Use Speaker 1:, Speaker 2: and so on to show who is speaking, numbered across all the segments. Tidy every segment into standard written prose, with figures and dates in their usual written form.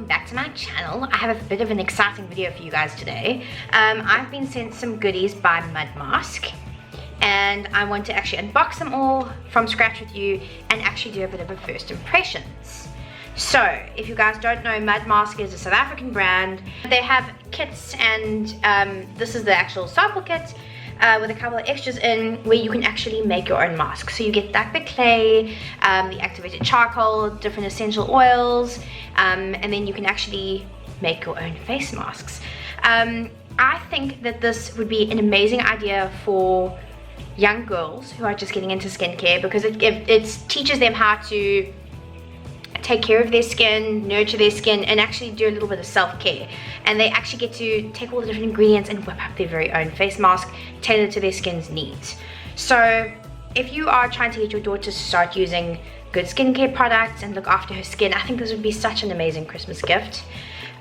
Speaker 1: welcome back to my channel. I have a bit of an exciting video for you guys today. I've been sent some goodies by Mudmask and I want to actually unbox them all from scratch with you and actually do a bit of a first impressions. So if you guys don't know, Mudmask is a South African brand. They have kits and this is the actual sample kit with a couple of extras in where you can actually make your own mask. So you get like the clay, the activated charcoal, different essential oils, and then you can actually make your own face masks. I think that this would be an amazing idea for young girls who are just getting into skincare because it teaches them how to take care of their skin, nurture their skin, and actually do a little bit of self-care. And they actually get to take all the different ingredients and whip up their very own face mask tailored to their skin's needs. So if you are trying to get your daughter to start using good skincare products and look after her skin, I think this would be such an amazing Christmas gift.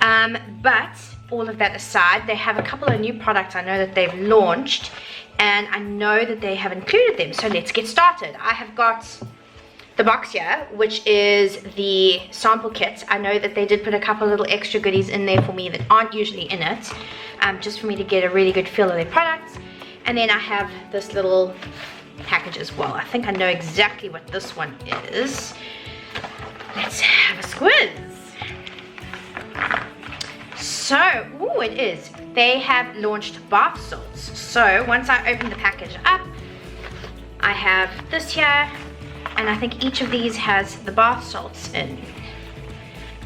Speaker 1: But all of that aside, they have a couple of new products I know that they've launched, and I know that they have included them. So let's get started. I have got the box here, which is the sample kit. I know that they did put a couple of little extra goodies in there for me that aren't usually in it, just for me to get a really good feel of their products. And then I have this little package as well. I think I know exactly what this one is. Let's have a squiz. So, ooh, it is. They have launched bath salts. So once I open the package up, I have this here. And I think each of these has the bath salts in.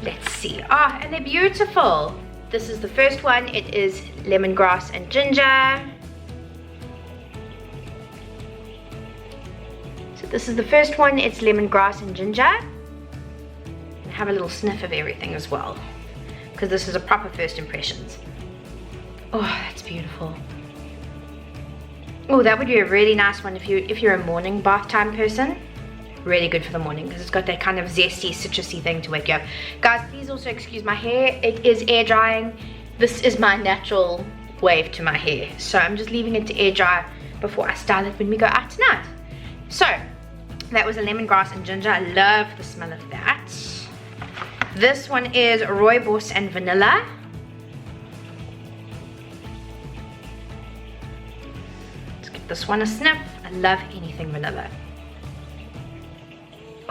Speaker 1: Let's see. Ah, and they're beautiful. This is the first one. It is lemongrass and ginger. So this is the first one. It's lemongrass and ginger. And have a little sniff of everything as well, because this is a proper first impressions. Oh, that's beautiful. Oh, that would be a really nice one if you're a morning bath time person. Really good for the morning because it's got that kind of zesty, citrusy thing to wake you up. Guys, please also excuse my hair. It is air drying. This is my natural wave to my hair. So I'm just leaving it to air dry before I style it when we go out tonight. So that was a lemongrass and ginger. I love the smell of that. This one is Rooibos and Vanilla. Let's give this one a sniff. I love anything vanilla.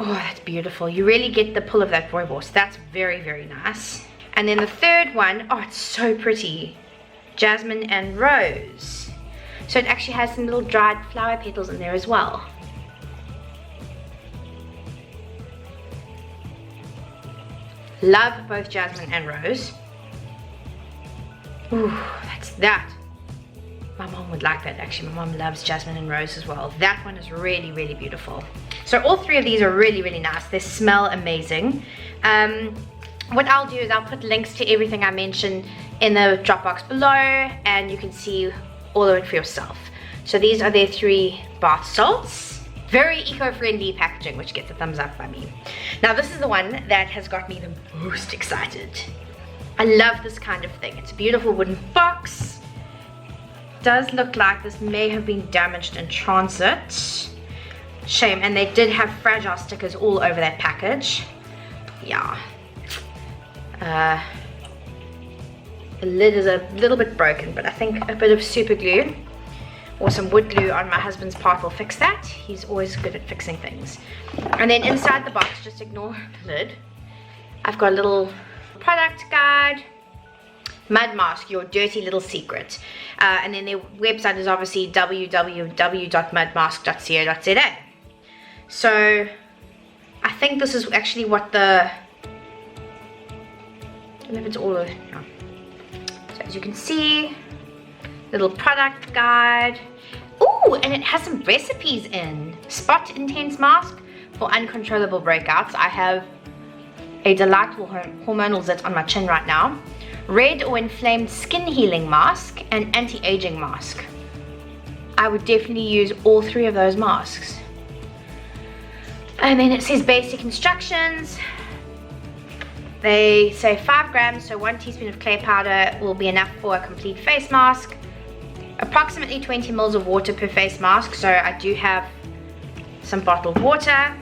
Speaker 1: Oh, that's beautiful. You really get the pull of that rooibos. That's very, very nice. And then the third one, oh, it's so pretty. Jasmine and Rose. So it actually has some little dried flower petals in there as well. Love both Jasmine and Rose. Ooh, that's that. My mom would like that actually. My mom loves Jasmine and Rose as well. That one is really, really beautiful. So all three of these are really, really nice. They smell amazing. What I'll do is I'll put links to everything I mentioned in the drop box below, and you can see all of it for yourself. So these are their 3 bath salts. Very eco-friendly packaging, which gets a thumbs up by me. Now this is the one that has got me the most excited. I love this kind of thing. It's a beautiful wooden box. Does look like this may have been damaged in transit. Shame. And they did have fragile stickers all over that package. Yeah. The lid is a little bit broken, but I think a bit of super glue or some wood glue on my husband's part will fix that. He's always good at fixing things. And then inside the box, just ignore the lid, I've got a little product guide. Mudmask, your dirty little secret. And then their website is obviously www.mudmask.co.za. So I think this is actually what I don't know if it's all of it. No. So as you can see, little product guide. Ooh, and it has some recipes in. Spot Intense Mask for uncontrollable breakouts. I have a delightful hormonal zit on my chin right now. Red or inflamed skin healing mask and anti-aging mask. I would definitely use all 3 of those masks. And then it says basic instructions. They say 5 grams, so 1 teaspoon of clay powder will be enough for a complete face mask. Approximately 20 ml of water per face mask, so I do have some bottled water.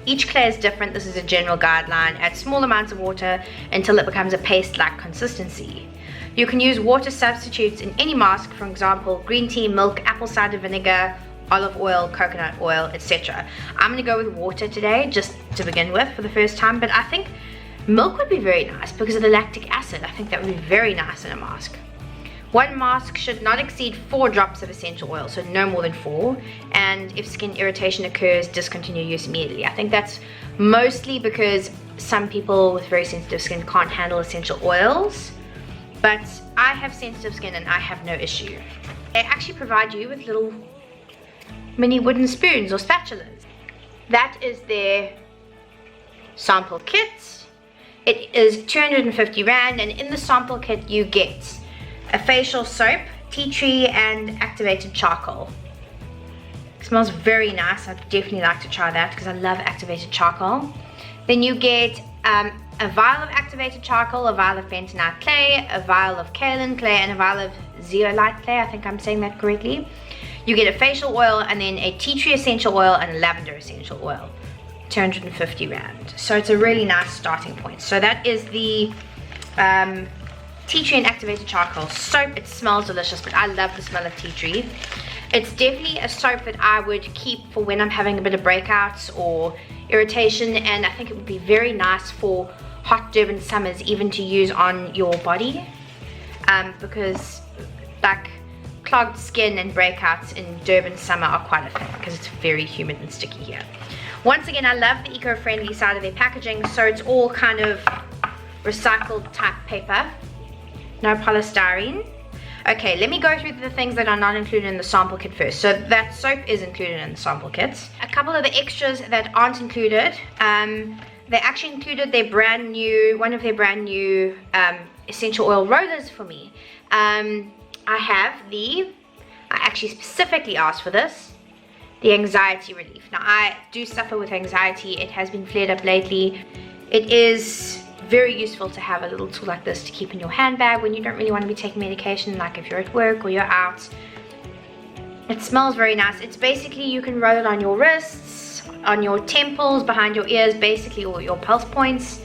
Speaker 1: Each clay is different. This is a general guideline. Add small amounts of water until it becomes a paste-like consistency. You can use water substitutes in any mask, for example, green tea, milk, apple cider vinegar, olive oil, coconut oil, etc. I'm going to go with water today, just to begin with for the first time, but I think milk would be very nice because of the lactic acid. I think that would be very nice in a mask. One mask should not exceed 4 drops of essential oil, so no more than 4. And if skin irritation occurs, discontinue use immediately. I think that's mostly because some people with very sensitive skin can't handle essential oils. But I have sensitive skin and I have no issue. They actually provide you with little mini wooden spoons or spatulas. That is their sample kit. It is 250 Rand, and in the sample kit you get a facial soap, tea tree, and activated charcoal. It smells very nice. I'd definitely like to try that because I love activated charcoal. Then you get a vial of activated charcoal, a vial of bentonite clay, a vial of kaolin clay, and a vial of zeolite clay. I think I'm saying that correctly. You get a facial oil, and then a tea tree essential oil and a lavender essential oil. 250 Rand. So it's a really nice starting point. So that is the tea tree and activated charcoal soap. It smells delicious, but I love the smell of tea tree. It's definitely a soap that I would keep for when I'm having a bit of breakouts or irritation, and I think it would be very nice for hot Durban summers even to use on your body, because like clogged skin and breakouts in Durban summer are quite a thing because it's very humid and sticky here. Once again, I love the eco-friendly side of their packaging, so it's all kind of recycled type paper, no polystyrene. Okay, let me go through the things that are not included in the sample kit first. So that soap is included in the sample kits. A couple of the extras that aren't included, they actually included their brand new, one of their brand new essential oil rollers for me. I actually specifically asked for this, the anxiety relief. Now I do suffer with anxiety. It has been flared up lately. It is very useful to have a little tool like this to keep in your handbag when you don't really want to be taking medication, like if you're at work or you're out. It smells very nice. It's basically, you can roll it on your wrists, on your temples, behind your ears, basically all your pulse points.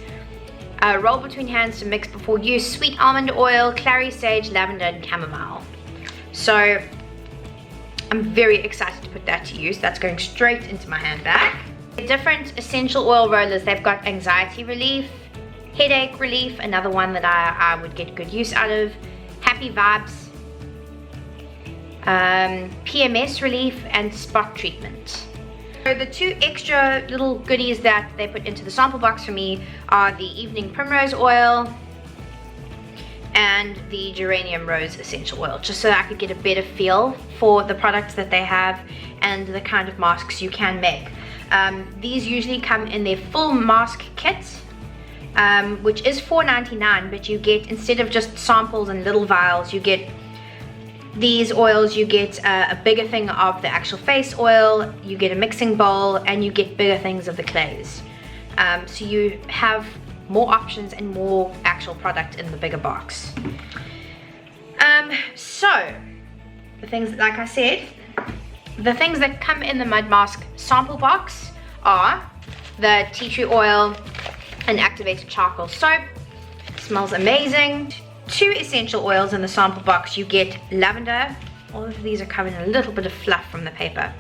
Speaker 1: Roll between hands to mix before use. Sweet almond oil, clary sage, lavender, and chamomile. So I'm very excited to put that to use. That's going straight into my handbag. The different essential oil rollers, they've got anxiety relief, headache relief, another one that I would get good use out of, happy vibes, PMS relief, and spot treatment. So the 2 extra little goodies that they put into the sample box for me are the evening primrose oil and the geranium rose essential oil, just so that I could get a better feel for the products that they have and the kind of masks you can make. These usually come in their full mask kit, which is $4.99, but you get, instead of just samples and little vials, you get these oils. You get a bigger thing of the actual face oil, you get a mixing bowl, and you get bigger things of the clays. So you have more options and more actual product in the bigger box. So the things, like I said, the things that come in the Mudmask sample box are the tea tree oil and activated charcoal soap. It smells amazing. 2 essential oils in the sample box. You get lavender. All of these are covered in a little bit of fluff from the paper.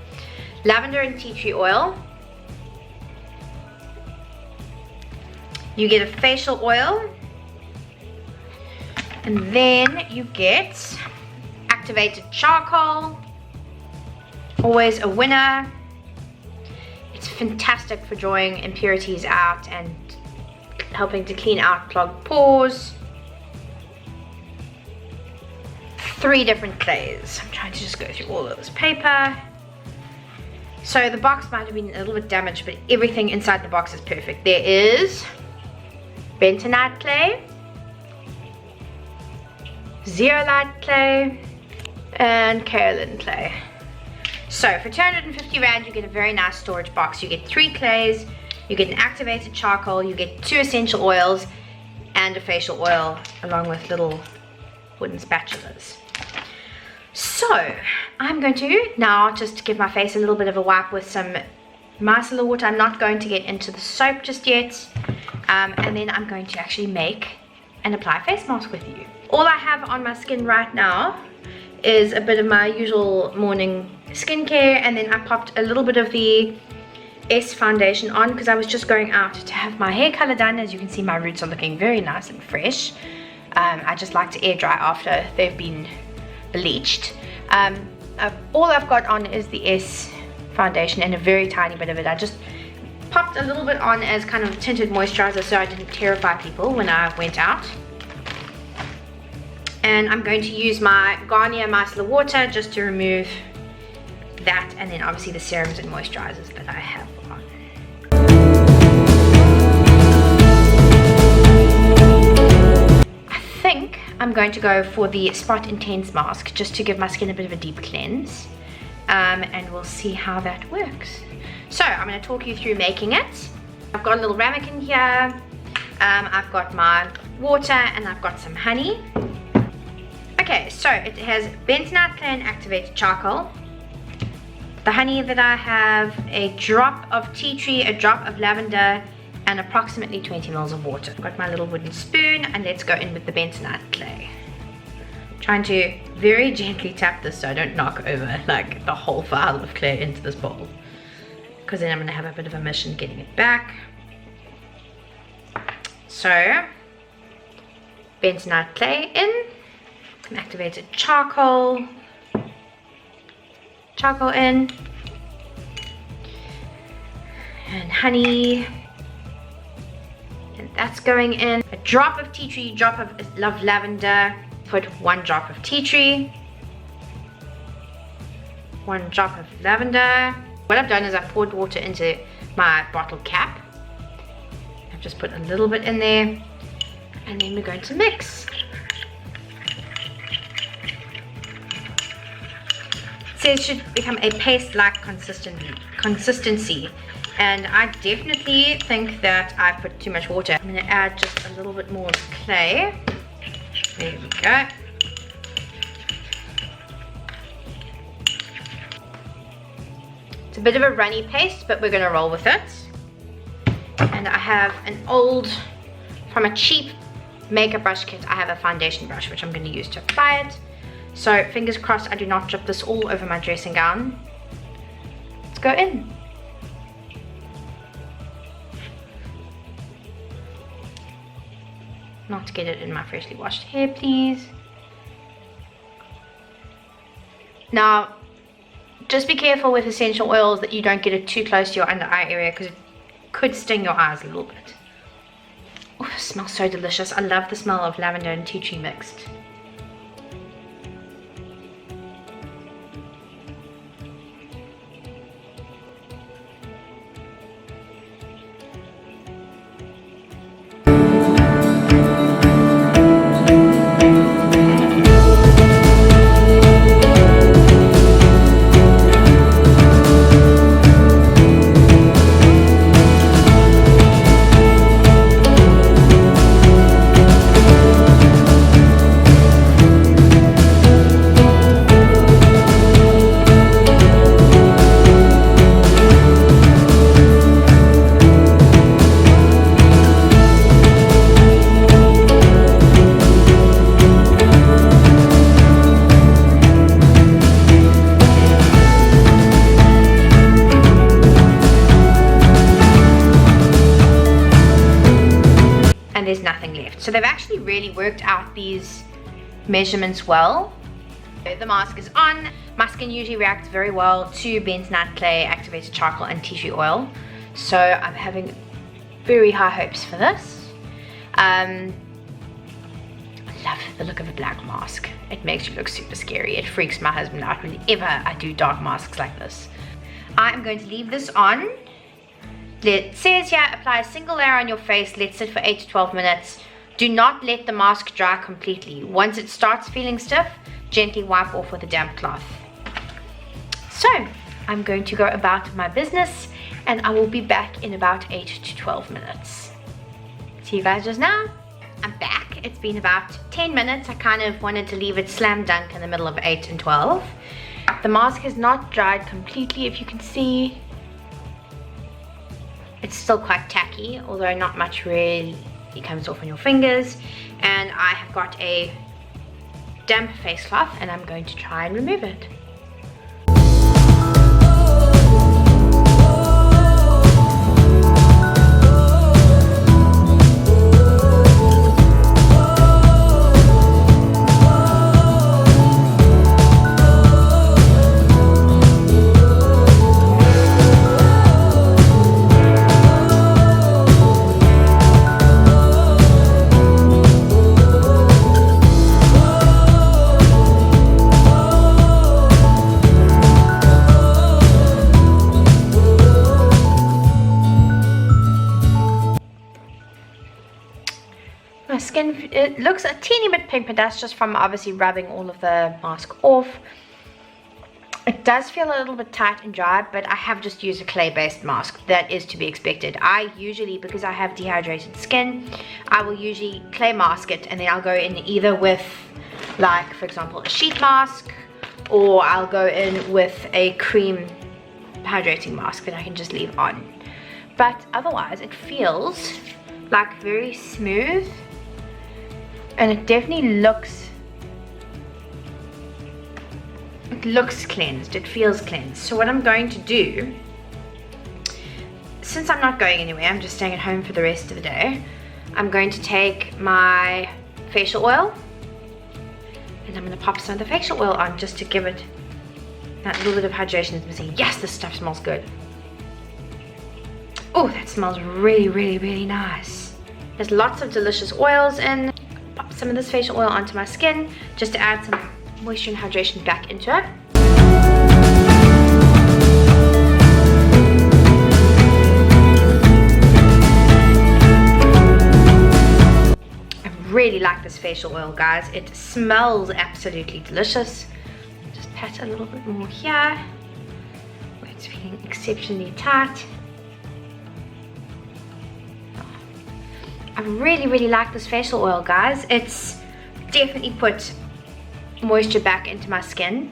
Speaker 1: Lavender and tea tree oil. You get a facial oil. And then you get activated charcoal. Always a winner. It's fantastic for drawing impurities out and helping to clean out clogged pores. 3 different clays. I'm trying to just go through all of this paper. So the box might have been a little bit damaged, but everything inside the box is perfect. There is bentonite clay, zeolite clay, and kaolin clay. So for 250 Rand, you get a very nice storage box. You get 3 clays, you get an activated charcoal, you get 2 essential oils, and a facial oil, along with little wooden spatulas. So I'm going to now just give my face a little bit of a wipe with some micellar water. I'm not going to get into the soap just yet. And then I'm going to actually make and apply a face mask with you. All I have on my skin right now is a bit of my usual morning skincare, and then I popped a little bit of the S foundation on because I was just going out to have my hair color done. As you can see, my roots are looking very nice and fresh. I just like to air dry after they've been bleached. All I've got on is the S foundation and a very tiny bit of it. I just popped a little bit on as kind of tinted moisturizer so I didn't terrify people when I went out. And I'm going to use my Garnier micellar water just to remove that, and then obviously the serums and moisturizers that I have on. I think I'm going to go for the Spot Intense mask just to give my skin a bit of a deep cleanse, and we'll see how that works. So I'm going to talk you through making it. I've got a little ramekin here, I've got my water, and I've got some honey. Okay, so it has bentonite clay and activated charcoal. The honey that I have, a drop of tea tree, a drop of lavender, and approximately 20 ml of water. I've got my little wooden spoon, and let's go in with the bentonite clay. Trying to very gently tap this so I don't knock over like the whole vial of clay into this bowl, because then I'm going to have a bit of a mission getting it back. So, bentonite clay in, activated charcoal in, and honey, and that's going in. A drop of tea tree, drop of lavender, put 1 drop of tea tree, 1 drop of lavender. What I've done is I've poured water into my bottle cap. I've just put a little bit in there, and then we're going to mix. It should become a paste-like consistency, and I definitely think that I put too much water. I'm going to add just a little bit more clay. There we go. It's a bit of a runny paste, but we're going to roll with it. And I have an old, from a cheap makeup brush kit, I have a foundation brush which I'm going to use to apply it. So fingers crossed I do not drip this all over my dressing gown. Let's go in. Not to get it in my freshly washed hair, please. Now, just be careful with essential oils that you don't get it too close to your under eye area, because it could sting your eyes a little bit. Oh, it smells so delicious. I love the smell of lavender and tea tree mixed. There's nothing left. So they've actually really worked out these measurements well. The mask is on. My skin usually reacts very well to bentonite clay, activated charcoal, and tea tree oil. So I'm having very high hopes for this. I love the look of a black mask. It makes you look super scary. It freaks my husband out whenever I do dark masks like this. I'm going to leave this on. It says here, apply a single layer on your face, let sit for 8 to 12 minutes. Do not let the mask dry completely. Once it starts feeling stiff, gently wipe off with a damp cloth. So, I'm going to go about my business, and I will be back in about 8 to 12 minutes. See you guys just now. I'm back. It's been about 10 minutes. I kind of wanted to leave it slam dunk in the middle of 8 and 12. The mask has not dried completely, if you can see. It's still quite tacky, although not much really comes off on your fingers. And I have got a damp face cloth and I'm going to try and remove it. My skin, it looks a teeny bit pink, but that's just from obviously rubbing all of the mask off. It does feel a little bit tight and dry, but I have just used a clay-based mask. That is to be expected. I usually, because I have dehydrated skin, I will usually clay mask it, and then I'll go in either with, like, for example, a sheet mask, or I'll go in with a cream hydrating mask that I can just leave on. But otherwise, it feels like very smooth. And it definitely looks cleansed. It feels cleansed. So what I'm going to do, since I'm not going anywhere, I'm just staying at home for the rest of the day, I'm going to take my facial oil and I'm going to pop some of the facial oil on just to give it that little bit of hydration it's missing. Yes, this stuff smells good. Oh, that smells really, really, really nice. There's lots of delicious oils in. Pop some of this facial oil onto my skin just to add some moisture and hydration back into it. I really like this facial oil, guys. It smells absolutely delicious. Just pat a little bit more here where it's feeling exceptionally tight. I really, really like this facial oil, guys. It's definitely put moisture back into my skin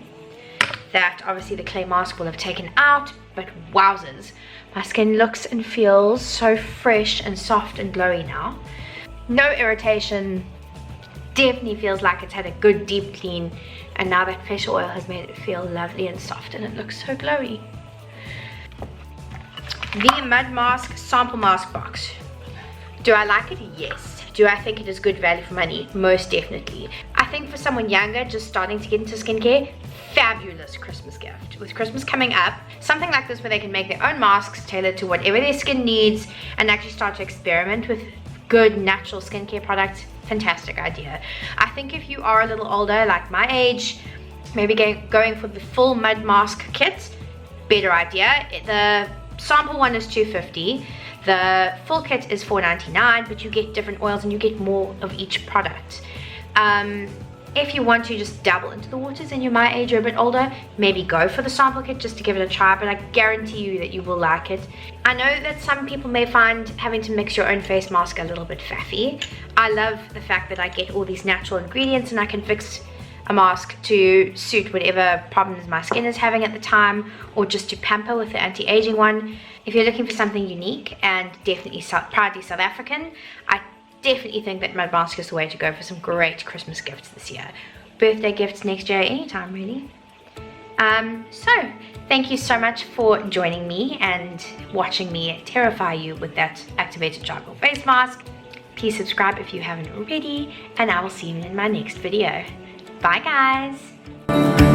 Speaker 1: that obviously the clay mask will have taken out, but wowzers, my skin looks and feels so fresh and soft and glowy now. No irritation, definitely feels like it's had a good deep clean, and now that facial oil has made it feel lovely and soft and it looks so glowy. The Mudmask Sample Mask Box. Do I like it? Yes. Do I think it is good value for money? Most definitely. I think for someone younger just starting to get into skincare, fabulous Christmas gift. With Christmas coming up, something like this where they can make their own masks tailored to whatever their skin needs and actually start to experiment with good natural skincare products, fantastic idea. I think if you are a little older, like my age, maybe going for the full Mudmask kit, better idea. The sample one is $2.50. The full kit is $4.99, but you get different oils and you get more of each product. If you want to just dabble into the waters and you're my age or a bit older, maybe go for the sample kit just to give it a try, but I guarantee you that you will like it. I know that some people may find having to mix your own face mask a little bit faffy. I love the fact that I get all these natural ingredients and I can fix a mask to suit whatever problems my skin is having at the time, or just to pamper with the anti-aging one. If you're looking for something unique and definitely proudly South African, I definitely think that Mudmask is the way to go for some great Christmas gifts this year. Birthday gifts next year, anytime really. So thank you so much for joining me and watching me terrify you with that activated charcoal face mask. Please subscribe if you haven't already, and I will see you in my next video. Bye guys!